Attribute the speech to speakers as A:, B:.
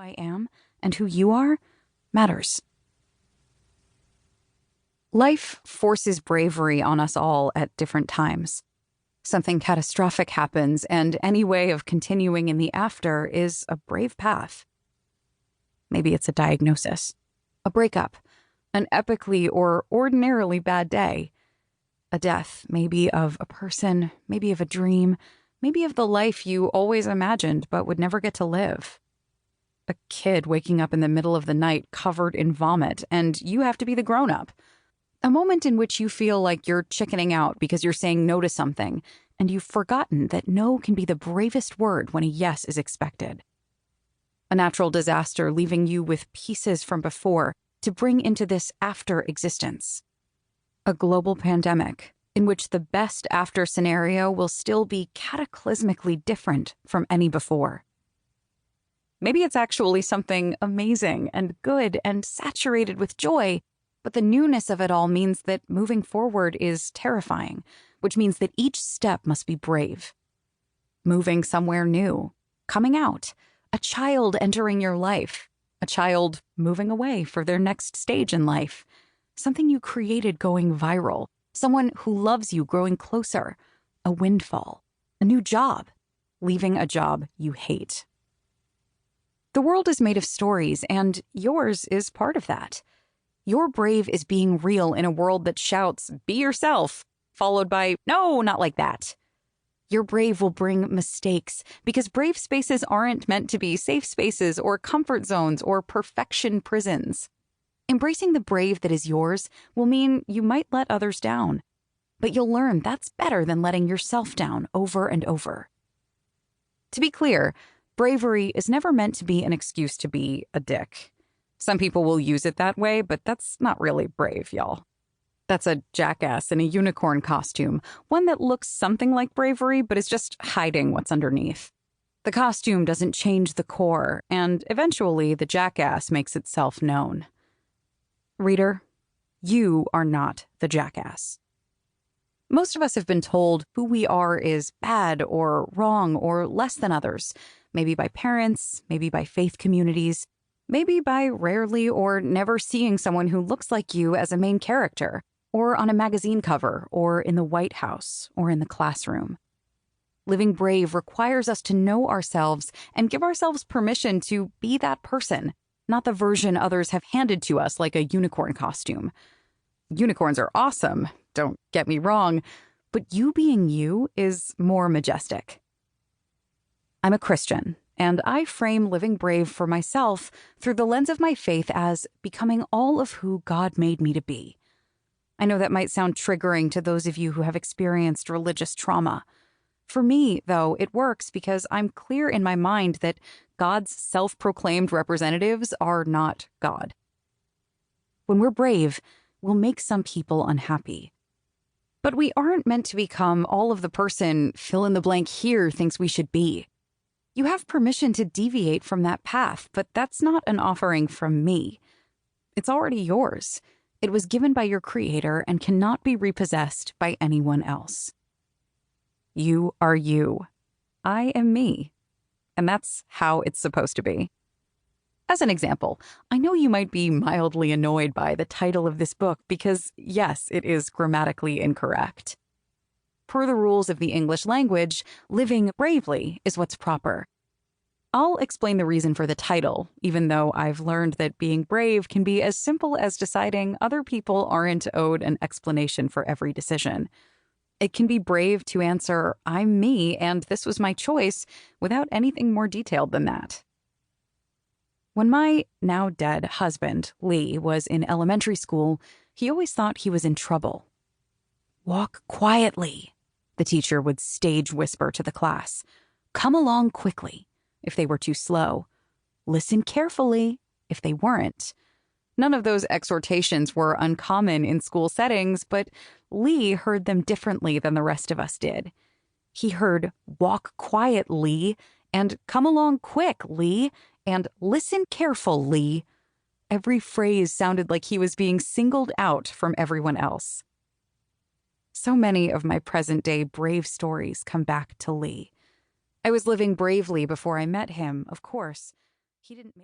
A: I am and who you are matters. Life forces bravery on us all at different times. Something catastrophic happens, and any way of continuing in the after is a brave path. Maybe it's a diagnosis, a breakup, an epically or ordinarily bad day, a death, maybe of a person, maybe of a dream, maybe of the life you always imagined but would never get to live. A kid waking up in the middle of the night covered in vomit, and you have to be the grown-up. A moment in which you feel like you're chickening out because you're saying no to something, and you've forgotten that no can be the bravest word when a yes is expected. A natural disaster leaving you with pieces from before to bring into this after existence. A global pandemic in which the best after scenario will still be cataclysmically different from any before. Maybe it's actually something amazing and good and saturated with joy, but the newness of it all means that moving forward is terrifying, which means that each step must be brave. Moving somewhere new, coming out, a child entering your life, a child moving away for their next stage in life, something you created going viral, someone who loves you growing closer, a windfall, a new job, leaving a job you hate. The world is made of stories, and yours is part of that. Your brave is being real in a world that shouts, "Be yourself," followed by, "No, not like that." Your brave will bring mistakes, because brave spaces aren't meant to be safe spaces or comfort zones or perfection prisons. Embracing the brave that is yours will mean you might let others down, but you'll learn that's better than letting yourself down over and over. To be clear, bravery is never meant to be an excuse to be a dick. Some people will use it that way, but that's not really brave, y'all. That's a jackass in a unicorn costume, one that looks something like bravery, but is just hiding what's underneath. The costume doesn't change the core, and eventually the jackass makes itself known. Reader, you are not the jackass. Most of us have been told who we are is bad or wrong or less than others, maybe by parents, maybe by faith communities, maybe by rarely or never seeing someone who looks like you as a main character, or on a magazine cover, or in the White House, or in the classroom. Living brave requires us to know ourselves and give ourselves permission to be that person, not the version others have handed to us like a unicorn costume. Unicorns are awesome, don't get me wrong, but you being you is more majestic. I'm a Christian, and I frame living brave for myself through the lens of my faith as becoming all of who God made me to be. I know that might sound triggering to those of you who have experienced religious trauma. For me, though, it works because I'm clear in my mind that God's self-proclaimed representatives are not God. When we're brave, we'll make some people unhappy. But we aren't meant to become all of the person fill-in-the-blank here thinks we should be. You have permission to deviate from that path, but that's not an offering from me. It's already yours. It was given by your creator and cannot be repossessed by anyone else. You are you. I am me. And that's how it's supposed to be. As an example, I know you might be mildly annoyed by the title of this book because, yes, it is grammatically incorrect. Per the rules of the English language, living bravely is what's proper. I'll explain the reason for the title, even though I've learned that being brave can be as simple as deciding other people aren't owed an explanation for every decision. It can be brave to answer, "I'm me, and this was my choice," without anything more detailed than that. When my now dead husband, Lee, was in elementary school, he always thought he was in trouble. "Walk quietly," the teacher would stage whisper to the class. "Come along quickly," if they were too slow. "Listen carefully," if they weren't. None of those exhortations were uncommon in school settings, but Lee heard them differently than the rest of us did. He heard, "Walk quietly," and "Come along quick, Lee," and "Listen careful, Lee." Every phrase sounded like he was being singled out from everyone else. So many of my present-day brave stories come back to Lee. I was living bravely before I met him, of course. He didn't make